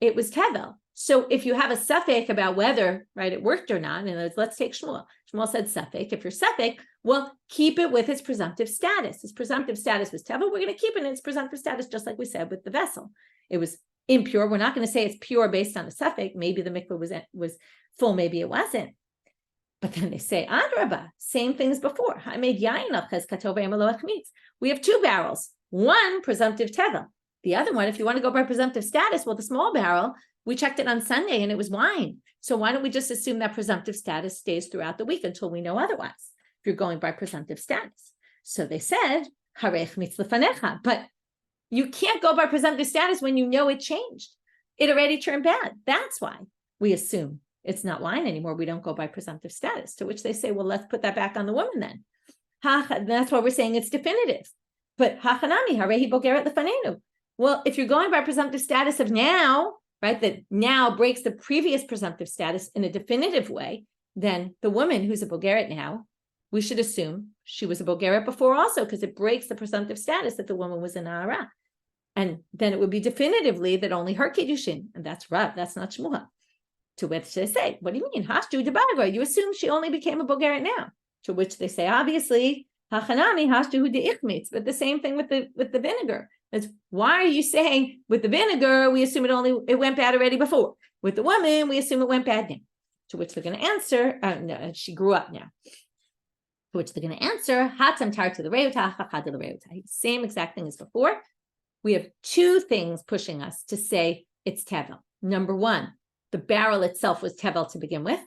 it was tevel. So if you have a suffix about whether, right, it worked or not, and let's take Shmuel. Shmuel said suffix. If you're suffix, well, keep it with its presumptive status. His presumptive status was tevel. We're going to keep it in its presumptive status, just like we said with the vessel. It was impure. We're not going to say it's pure based on a suffix. Maybe the mikveh was full, maybe it wasn't. But then they say, Adrabah, same thing as before. We have two barrels. One, presumptive tevel. The other one, if you want to go by presumptive status, well, the small barrel, we checked it on Sunday and it was wine. So why don't we just assume that presumptive status stays throughout the week until we know otherwise, if you're going by presumptive status? So they said, Harech mitzlefanecha, but you can't go by presumptive status when you know it changed. It already turned bad. That's why we assume it's not wine anymore. We don't go by presumptive status, to which they say, well, let's put that back on the woman then. That's why we're saying it's definitive. But hachanami, harehi bogeret lefanenu. Well, if you're going by presumptive status of now, right, that now breaks the previous presumptive status in a definitive way, then the woman who's a bogeret now, we should assume she was a bogeret before also, because it breaks the presumptive status that the woman was a na'ara. And then it would be definitively that only her Kiddushin, and that's Rav, that's not Shmuel. To which they say, what do you mean? Hashdu debagra, you assume she only became a bogeret now. To which they say, obviously, hachanami hashdu deichmitz, but the same thing with the vinegar. That's why are you saying with the vinegar, we assume it went bad already before. With the woman, we assume it went bad now. To which they're going to answer, no, she grew up now. To which they're going to answer, hatam tar to the reuta, hachad to the reuta. Same exact thing as before. We have two things pushing us to say it's tevel. Number one, the barrel itself was tevel to begin with.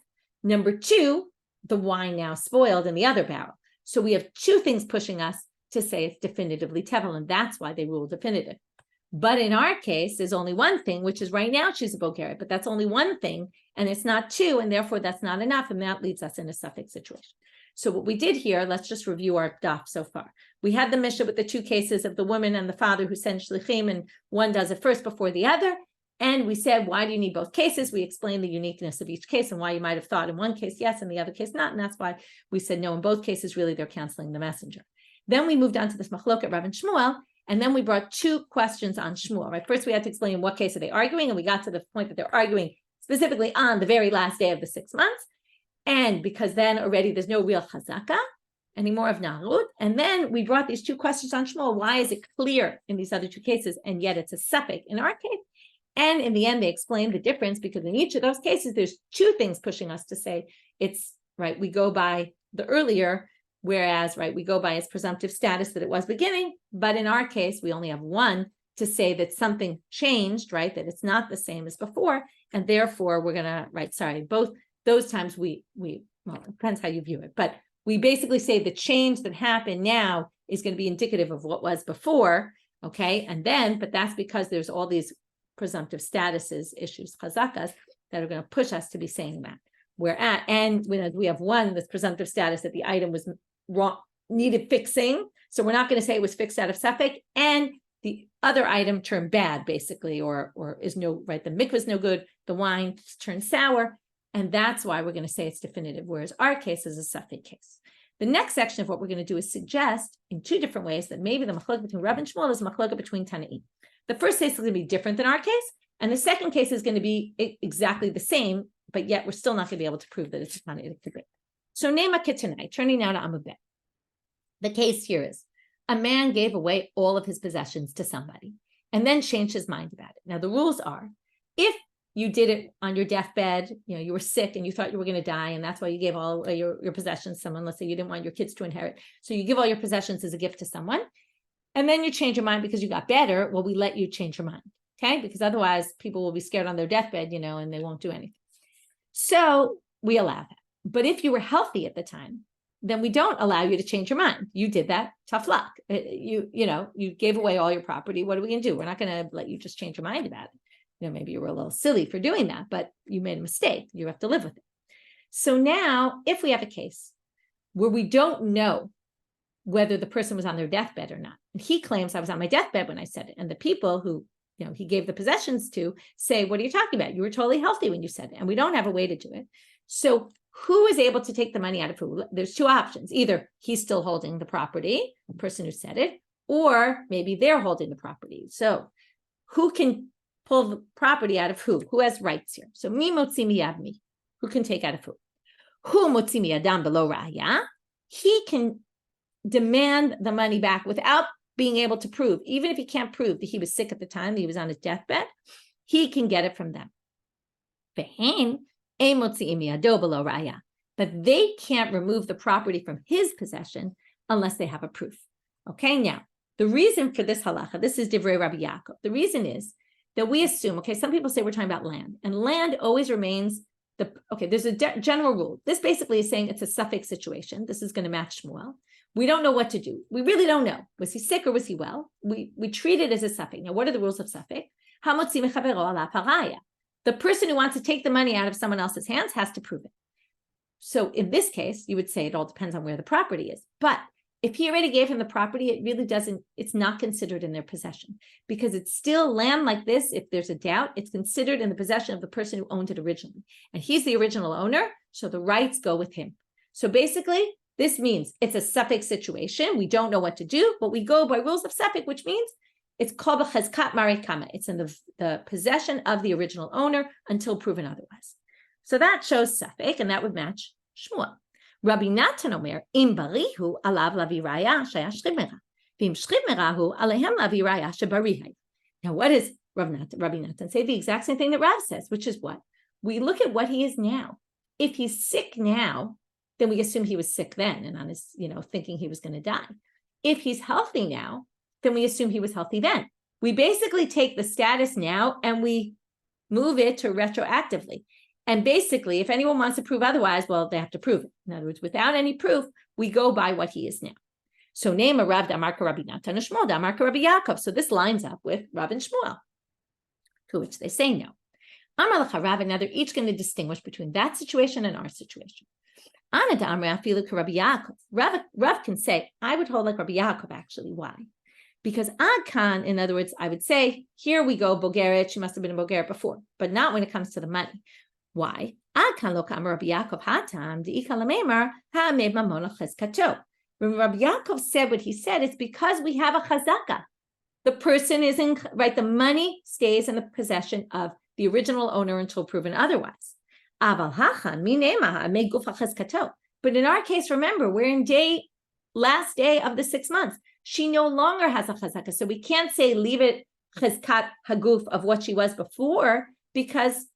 Number two, the wine now spoiled in the other barrel. So we have two things pushing us to say it's definitively tevel, and that's why they rule definitive. But in our case, there's only one thing, which is right now she's a bogeret, but that's only one thing, and it's not two, and therefore that's not enough, and that leaves us in a suffix situation. So what we did here, let's just review our daf so far. We had the Mishnah with the two cases of the woman and the father who send shlichim, and one does it first before the other. And we said, why do you need both cases? We explained the uniqueness of each case and why you might have thought in one case yes, and the other case not. And that's why we said no, in both cases, really, they're canceling the messenger. Then we moved on to this machloket Rav and Shmuel, and then we brought two questions on Shmuel, right? First, we had to explain in what case are they arguing, and we got to the point that they're arguing specifically on the very last day of the 6 months. And because then already there's no real chazaka anymore of na'arut. And then we brought these two questions on Shmuel. Why is it clear in these other two cases, and yet it's a suffix in our case? And in the end, they explained the difference, because in each of those cases, there's two things pushing us to say it's, right, we go by the earlier, whereas, right, we go by its presumptive status that it was beginning. But in our case, we only have one to say that something changed, right, that it's not the same as before. And therefore, we're going to, right, sorry, both those times well, it depends how you view it. But we basically say the change that happened now is going to be indicative of what was before, okay? And then, but that's because there's all these presumptive statuses, issues, chazakas, that are going to push us to be saying that. And we have one, this presumptive status that the item was wrong, needed fixing. So we're not going to say it was fixed out of suffix, and the other item turned bad, basically, or is no, right, the mikveh is no good, the wine turned sour, and that's why we're going to say it's definitive, whereas our case is a suffix case. The next section of what we're going to do is suggest in two different ways that maybe the machloket between Rav and Shmuel is a machloket between tannaitic. The first case is going to be different than our case, and the second case is going to be exactly the same, but yet we're still not going to be able to prove that it's a tannaitic debate. So Nema Ketanai, turning now to Amud. The case here is a man gave away all of his possessions to somebody and then changed his mind about it. Now the rules are, if you did it on your deathbed, you were sick and you thought you were going to die, and that's why you gave all your possessions to someone. Let's say you didn't want your kids to inherit, so you give all your possessions as a gift to someone, and then you change your mind because you got better. Well, we let you change your mind, okay? Because otherwise people will be scared on their deathbed, and they won't do anything. So we allow that. But if you were healthy at the time, then we don't allow you to change your mind. You did that, tough luck. You gave away all your property. What are we going to do? We're not going to let you just change your mind about it. Maybe you were a little silly for doing that, but you made a mistake. You have to live with it. So now, if we have a case where we don't know whether the person was on their deathbed or not. And he claims, I was on my deathbed when I said it. And the people who he gave the possessions to say, what are you talking about? You were totally healthy when you said it. And we don't have a way to do it. So who is able to take the money out of who? There's two options. Either he's still holding the property, the person who said it, or maybe they're holding the property. So who can pull the property out of who? Who has rights here? So mi motzi miyad, who can take out of who? Hu motzi miyadam below raya. He can demand the money back without being able to prove, even if he can't prove that he was sick at the time, that he was on his deathbed, he can get it from them. But they can't remove the property from his possession unless they have a proof. Okay, now, the reason for this halacha, this is Divrei Rabbi Yaakov. The reason is that we assume, okay, some people say we're talking about land, and land always remains there's a general rule. This basically is saying it's a suffix situation. This is going to match Shmuel. We don't know what to do. We really don't know. Was he sick or was he well? We treat it as a suffix. Now, what are the rules of suffix? The person who wants to take the money out of someone else's hands has to prove it. So in this case, you would say it all depends on where the property is. But if he already gave him the property, it really doesn't, it's not considered in their possession because it's still land like this. If there's a doubt, it's considered in the possession of the person who owned it originally. And he's the original owner, so the rights go with him. So basically, this means it's a suffix situation. We don't know what to do, but we go by rules of suffix, which means it's called a chazkat marekama. It's in the possession of the original owner until proven otherwise. So that shows suffix, and that would match Shmuel. Rabbi Natan Omer, im barihu alav lavi raya shaya shchimera, v'im shchimerahu alehem lavi raya shebarihai. Now, what does Rabbi Natan say? The exact same thing that Rav says, which is what? We look at what he is now. If he's sick now, then we assume he was sick then and on his, thinking he was going to die. If he's healthy now, then we assume he was healthy then. We basically take the status now and we move it to retroactively. And basically, if anyone wants to prove otherwise, well, they have to prove it. In other words, without any proof, we go by what he is now. So name a Rav Damarka Rabbi Natan Shmuel Damarka Rabbi Yaakov. So this lines up with Rav and Shmuel, to which they say no. Amar Lacha Rav, and now they're each going to distinguish between that situation and our situation. Ana Damra Afilu Rabbi Yaakov. Rav can say, I would hold like Rabbi Yaakov actually. Why? Because Adkan, in other words, I would say, here we go, Bulgaria, she must have been in Bulgaria before, but not when it comes to the money. Why? Adkan lo kamar Rabbi Yaakov hatam deika lameimar ha'amed mamon chazkato. When Rabbi Yaakov said what he said, it's because we have a chazaka. The person is in, right, the money stays in the possession of the original owner until proven otherwise. Aval hachan minema ha'amed gufa chazkato. But in our case, remember, we're in last day of the 6 months. She no longer has a chazaka. So we can't say leave it chazkat haguf of what she was before because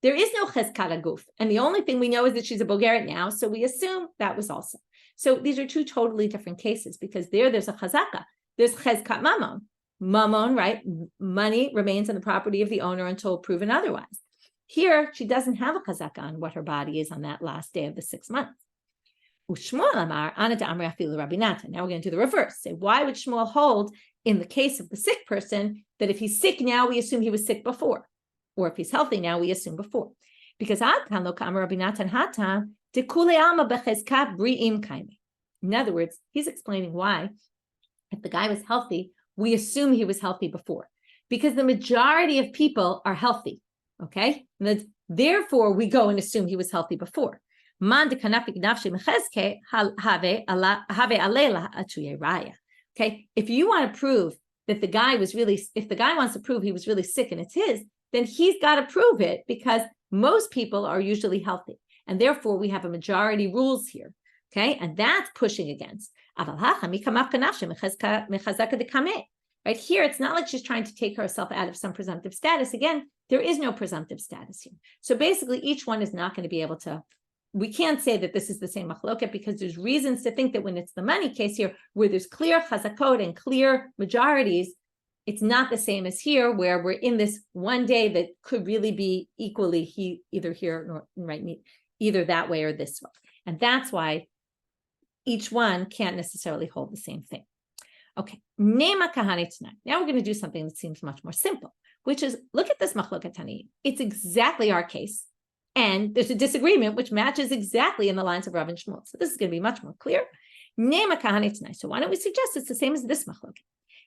there is no chazkat haguf. And the only thing we know is that she's a Bulgarian now. So we assume that was also. So these are two totally different cases because there's a chazaka. There's chazkat mamon. Mamon, right? Money remains in the property of the owner until proven otherwise. Here, she doesn't have a chazaka on what her body is on that last day of the 6 months. Now we're going to do the reverse. Say, why would Shmuel hold in the case of the sick person that if he's sick now, we assume he was sick before? Or if he's healthy now, we assume before. Because in other words, he's explaining why, if the guy was healthy, we assume he was healthy before. Because the majority of people are healthy, okay? And therefore, we go and assume he was healthy before. Okay, if you want to prove that the guy was really, if the guy wants to prove he was really sick and it's his, then he's got to prove it because most people are usually healthy. And therefore we have a majority rules here. Okay, and that's pushing against. Right here, it's not like she's trying to take herself out of some presumptive status. Again, there is no presumptive status here. So basically each one is not going to be able to. We can't say that this is the same machloket because there's reasons to think that when it's the money case here, where there's clear chazakot and clear majorities, it's not the same as here, where we're in this one day that could really be equally either here or right, either that way or this way. And that's why each one can't necessarily hold the same thing. Okay, nema kahane tonight. Now we're going to do something that seems much more simple, which is look at this machloket tanaim. It's exactly our case. And there's a disagreement which matches exactly in the lines of Rav and Shmuel. So this is going to be much more clear. Nema kahane tonight. So why don't we suggest it's the same as this machlok?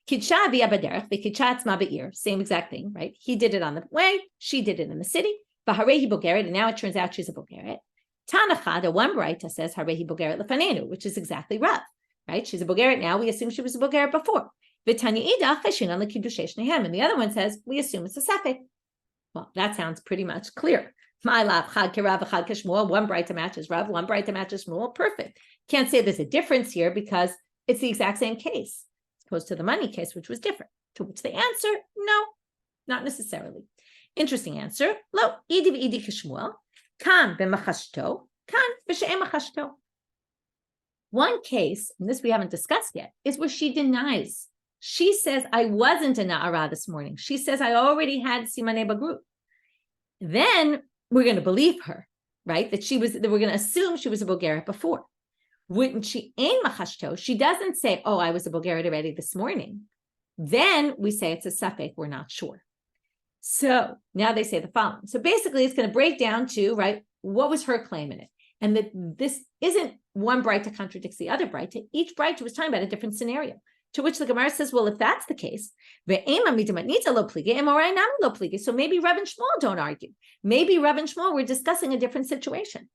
Kidsha via baderech, v'kidsha atzma be'ir. Same exact thing, right? He did it on the way. She did it in the city. V'harehi bogeret, and now it turns out she's a bogeret. Tanacha, the one braita says harehi bogeret lefanenu, which is exactly Rav, right? She's a bogeret now. We assume she was a bogeret before. V'tanya idach cheshin on the kiddushin nehem, and the other one says we assume it's a safek. Well, that sounds pretty much clear. My love, chad kerav, chad keshmuel. One braita matches Rav, one braita matches Shmuel. Perfect. Can't say there's a difference here because it's the exact same case, as opposed to the money case, which was different. To which the answer, no, not necessarily. Interesting answer. Lo, idi v'idi keshmuel. Kan b'machashto, kan b'she'em machashto. One case, and this we haven't discussed yet, is where she denies. She says, I wasn't a na'ara this morning. She says, I already had simanei bagrut. Then we're going to believe her, right? That we're going to assume she was a bogeret before. Wouldn't she ain machashto? She doesn't say, oh, I was a bogeret already this morning. Then we say it's a safek, we're not sure. So now they say the following. So basically it's going to break down to, right, what was her claim in it? And that this isn't one braita contradicts the other braita. Each braita was talking about a different scenario. To which the Gemara says, well, if that's the case, so maybe Rav and Shmuel don't argue. Maybe Rav and Shmuel were discussing a different situation.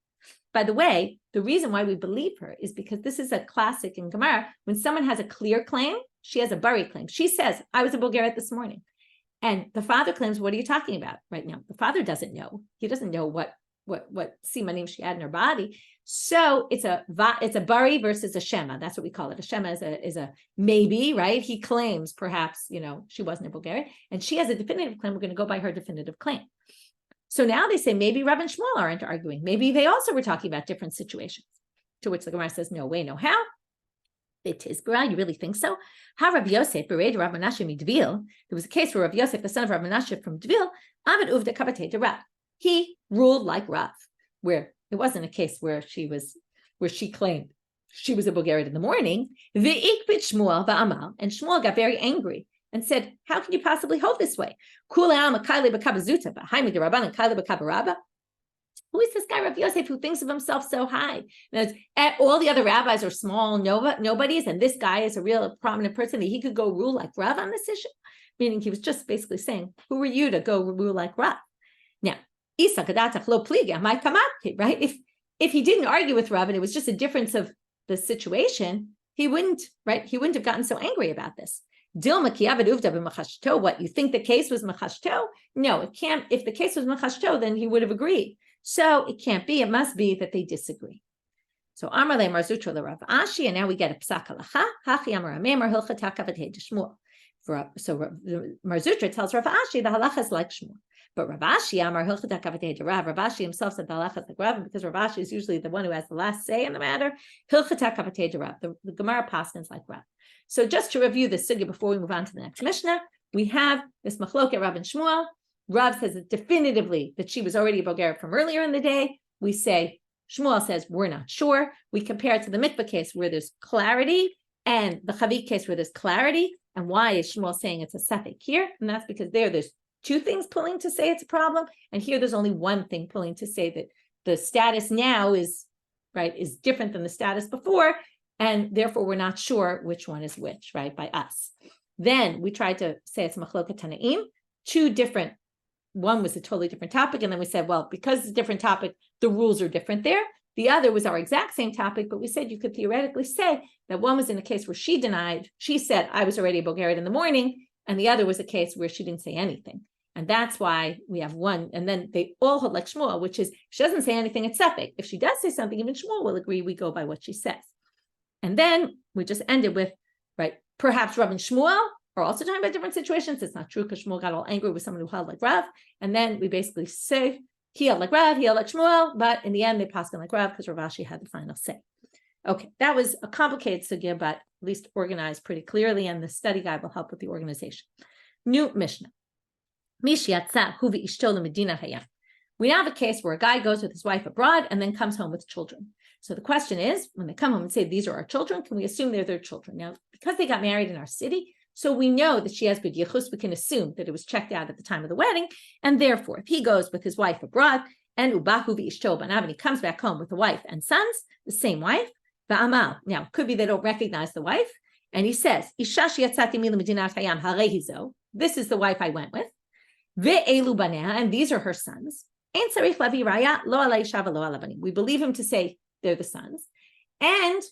By the way, the reason why we believe her is because this is a classic in Gemara. When someone has a clear claim, she has a bari claim. She says, I was a bogeret this morning. And the father claims, what are you talking about right now? The father doesn't know. He doesn't know what simanim she had in her body. So it's a bari versus a shema. That's what we call it. A shema is a maybe, right? He claims perhaps, she wasn't a bogeret, and she has a definitive claim. We're going to go by her definitive claim. So now they say maybe Rav and Shmuel aren't arguing. Maybe they also were talking about different situations. To which the Gemara says, no way, no how. It is, you really think so? How Rav Yosef betrothed Rav Menashe midvil. There was a case where Rav Yosef, the son of Rav Menashe from Dvil, Avad Uvda Kavatei de Rav. He ruled like Rav, where it wasn't a case where she claimed she was a bogeret in the morning. Ve'ikbit Shmuel va'amal, and Shmuel got very angry and said, how can you possibly hold this way? Who is this guy, Rav Yosef, who thinks of himself so high? All the other rabbis are small nobodies, and this guy is a real prominent person that he could go rule like Rav on this issue? Meaning he was just basically saying, who are you to go rule like Rav? Now, right? If he didn't argue with Rav and it was just a difference of the situation, he wouldn't have gotten so angry about this. What, you think the case was machashto? No, it can't. If the case was machashto, then he would have agreed. So it can't be. It must be that they disagree. So Amar le Marzutra le Rav Ashi, and now we get a psak halacha. Hachi Amar Amemer Hilchata Kavatei de Shmuel. So Marzutra tells Rav Ashi the halacha is like Shmuel. But Rav Ashi Amar Hilchata Kavatei de Rav. Rav Ashi himself said the halacha is like Rav, because Rav Ashi is usually the one who has the last say in the matter. Hilchata Kavatei de Rav. The Gemara paskins like Rav. So just to review the sugya before we move on to the next Mishnah, we have this machloket Rav and Shmuel. Rav says definitively that she was already a bogeret from earlier in the day. We say, Shmuel says, we're not sure. We compare it to the mikveh case where there's clarity and the chavik case where there's clarity. And why is Shmuel saying it's a safek here? And that's because there's two things pulling to say it's a problem. And here there's only one thing pulling to say that the status now is different than the status before. And therefore we're not sure which one is which, right, by us. Then we tried to say it's machloket tanaim, two different. One was a totally different topic. And then we said, well, because it's a different topic, the rules are different there. The other was our exact same topic, but we said you could theoretically say that one was in a case where she said, I was already a bogeret in the morning. And the other was a case where she didn't say anything. And that's why we have one. And then they all hold like Shmuel, which is, she doesn't say anything, it's safek. If she does say something, even Shmuel will agree, we go by what she says. And then we just ended with, perhaps Rav and Shmuel are also talking about different situations. It's not true because Shmuel got all angry with someone who held like Rav. And then we basically say, he held like Rav, he held like Shmuel, but in the end, they passed him like Rav because Rav Ashi had the final say. Okay, that was a complicated sugya, but at least organized pretty clearly, and the study guide will help with the organization. New Mishnah. We now have a case where a guy goes with his wife abroad and then comes home with children. So the question is, when they come home and say, these are our children, can we assume they're their children? Now, because they got married in our city, so we know that she has bid yichus, we can assume that it was checked out at the time of the wedding, and therefore, if he goes with his wife abroad, and ubahu v'ishto banav, and he comes back home with the wife and sons, the same wife, Va'amal. Now, could be they don't recognize the wife. And he says, Isha sheyatzati medinat hayam harei hizo. This is the wife I went with. Ve'elu baneha, and these are her sons. Ein tzarich lavi raya lo ala isha v'lo ala banim. We believe him to say they're the sons, and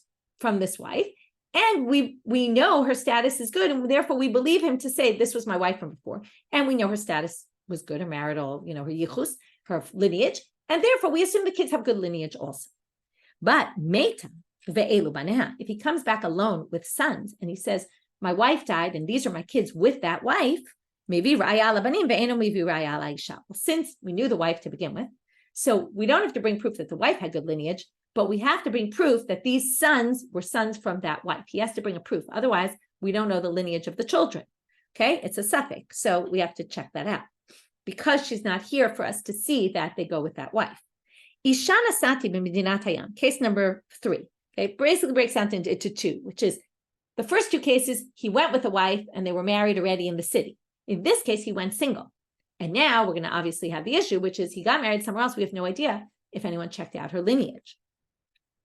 from this wife, and we know her status is good, and therefore we believe him to say this was my wife from before, and we know her status was good, her marital, her yichus, her lineage, and therefore we assume the kids have good lineage also. But meta ve'elu baneha, if he comes back alone with sons and he says, my wife died and these are my kids with that wife, maybe raya ala banim ve'enu maybe raya ala isha. Well, since we knew the wife to begin with, so we don't have to bring proof that the wife had good lineage, but we have to bring proof that these sons were sons from that wife. He has to bring a proof. Otherwise, we don't know the lineage of the children. Okay, it's a suffix. So we have to check that out. Because she's not here for us to see that they go with that wife. Ishana sati b'medinat hayam, case number 3. Okay, basically breaks down into 2, which is the first 2 cases, he went with a wife and they were married already in the city. In this case, he went single. And now we're going to obviously have the issue, which is he got married somewhere else. We have no idea if anyone checked out her lineage.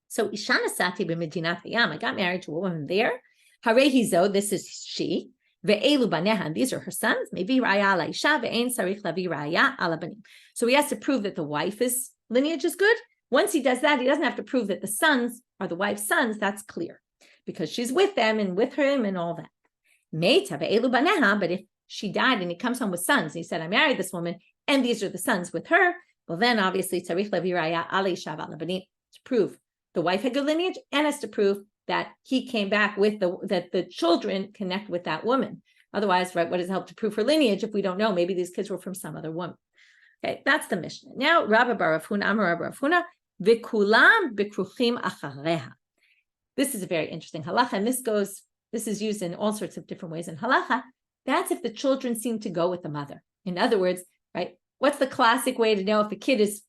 So Ishana sati b'medinat hayam, I got married to a woman there. Harei hizo, this is she. Ve'elu baneha, and these are her sons. Maybe raya ala isha ve'ein sarich lavi raya ala banim. So he has to prove that the wife's lineage is good. Once he does that, he doesn't have to prove that the sons are the wife's sons. That's clear because she's with them and with him and all that. Meita ve'elu baneha, but if she died and he comes home with sons, and he said, I married this woman and these are the sons with her, well then obviously sarich lavi raya ala isha ala banim to prove the wife had good lineage and has to prove that he came back with that the children connect with that woman. Otherwise, right, what does it help to prove her lineage if we don't know? Maybe these kids were from some other woman. Okay, that's the Mishnah. Now, Rabba bar Rav Huna, Amar Rav Huna, v'kulam b'kruchim achareha. This is a very interesting halacha, and this is used in all sorts of different ways in halacha. That's if the children seem to go with the mother. In other words, right, what's the classic way to know if a kid is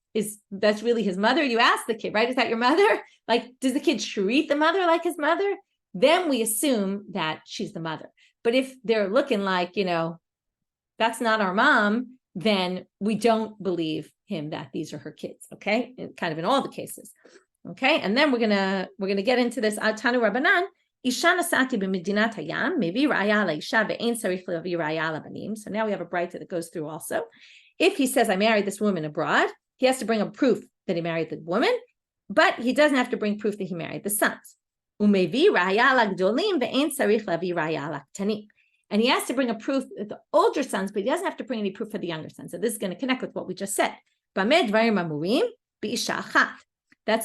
that's really his mother? You ask the kid, right? Is that your mother? Like, does the kid treat the mother like his mother? Then we assume that she's the mother. But if they're looking like, that's not our mom, then we don't believe him that these are her kids. Okay, kind of in all the cases. Okay, and then we're gonna get into this. Tanu Rabbanan, Isha nasati b'medinat hayam, maybe raya la isha ve'ein sarich lavi raya la banim. So now we have a braita that goes through also. If he says, I married this woman abroad, he has to bring a proof that he married the woman, but he doesn't have to bring proof that he married the sons. And he has to bring a proof that the older sons, but he doesn't have to bring any proof for the younger sons. So this is going to connect with what we just said. That's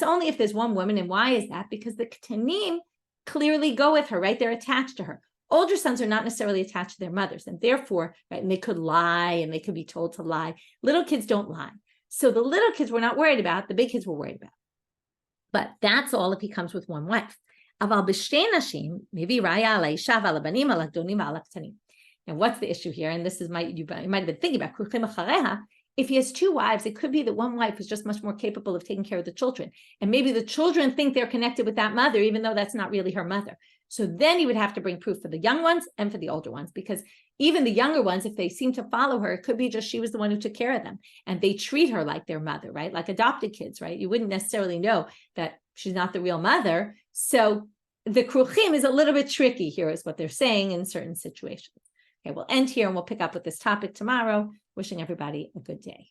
only if there's one woman. And why is that? Because the ketanim clearly go with her, right? They're attached to her. Older sons are not necessarily attached to their mothers, and therefore, right, and they could lie and they could be told to lie. Little kids don't lie. So the little kids we're not worried about, the big kids we're worried about. But that's all if he comes with one wife. Now, what's the issue here? And this is you might have been thinking about. If he has 2 wives, it could be that one wife is just much more capable of taking care of the children. And maybe the children think they're connected with that mother, even though that's not really her mother. So then he would have to bring proof for the young ones and for the older ones, because even the younger ones, if they seem to follow her, it could be just she was the one who took care of them. And they treat her like their mother, right? Like adopted kids, right? You wouldn't necessarily know that she's not the real mother. So the kruchim is a little bit tricky here, is what they're saying in certain situations. Okay, we'll end here and we'll pick up with this topic tomorrow. Wishing everybody a good day.